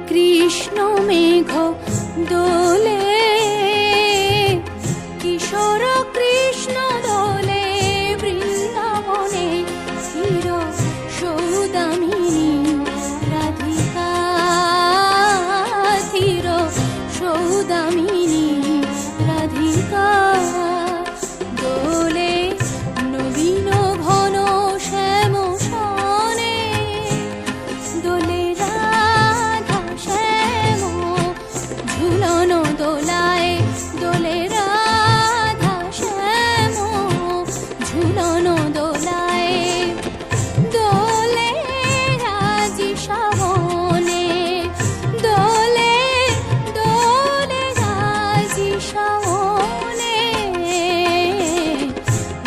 কৃষ্ণ মেঘ দোলে, কিশোর কৃষ্ণ দোলে বৃন্দাবনে, চির সৌদামিনী রাধিকা, চির সৌদামিনী রাধিকা। দোলে নবীন ঘন শ্যাম সনে, দোলে রাধা শ্যাম ঝুলন দোলায়, দোলে রাধা শ্যাম ঝুলন দোলায়। দোলে রাজি শ্রাবণে, দোলে দোলে রাজি শ্রাবণে,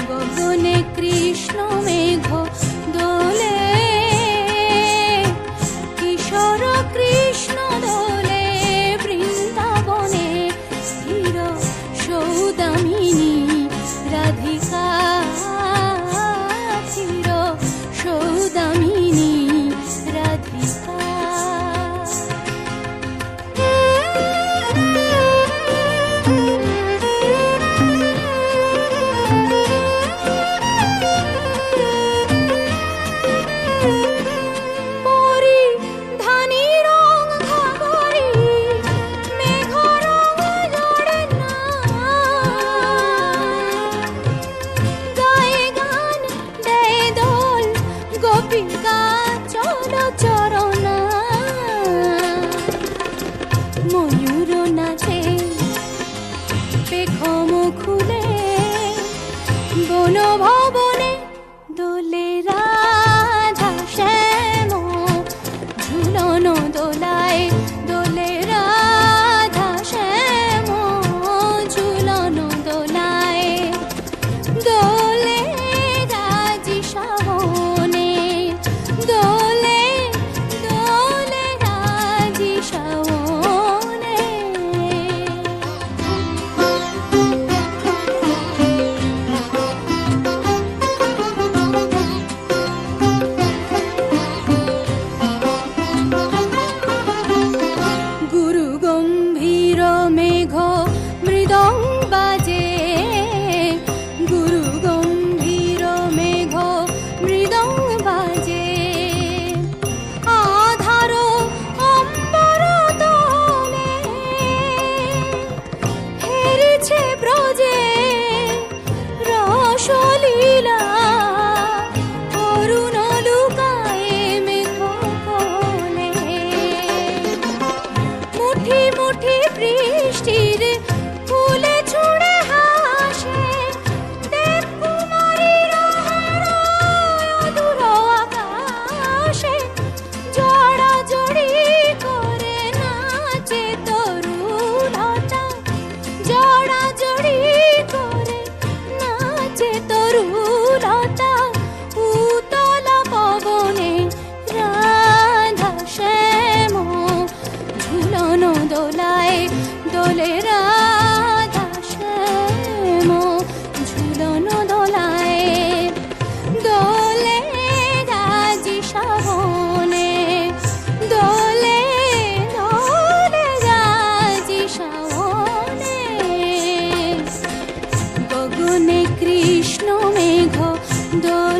গগনে কৃষ্ণ মেঘ দোলে, কিশোর কৃষ্ণ দোলে বৃন্দাবনে, স্থির সৌদামিনী রাধিকা, চির সৌদামিনী রাধিকা। পরিধানী রং ঘাগরি, মেঘ রং জড়ে না, গায়ে গান দেয় দোল, গোপিকা চল চরণা। ময়ূর নাচে পেখম খুলে, বন ভবনে দোলে রাধা শ্যাম ঝুলন দোলায়, দোলে রাধা শ্যাম ঝুলন দোলায়। দোলে রাজি শ্রাবণে, দোলে দোলে রাজি শ্রাবণে। গুরু গম্ভীর মেঘ মৃদং বাজে, গুরু গম্ভীর মেঘ মৃদং বাজে। আধার অম্বর তলে হেরিছে ব্রজে রসলীলা, অরুণ লুকায় মেঘ কোলে। মুঠি মুঠি বৃষ্টির ফুলে ছুঁড়ে হাসে, দেবকুমারীর হারায় দূর আকাশে। জড়াজড়ি করে নাচে তরুলতা, জড়াজড়ি করে নাচে তরুলতা। উতল পবনে রাধা শ্যাম ঝুলন দোলায়, দোলে রাধা শ্যাম ঝুলন দোলায়। দোলে রাজি শ্রাবণে, দোলে দোলে রাজি শ্রাবণে, গগনে কৃষ্ণ মেঘ দোলে।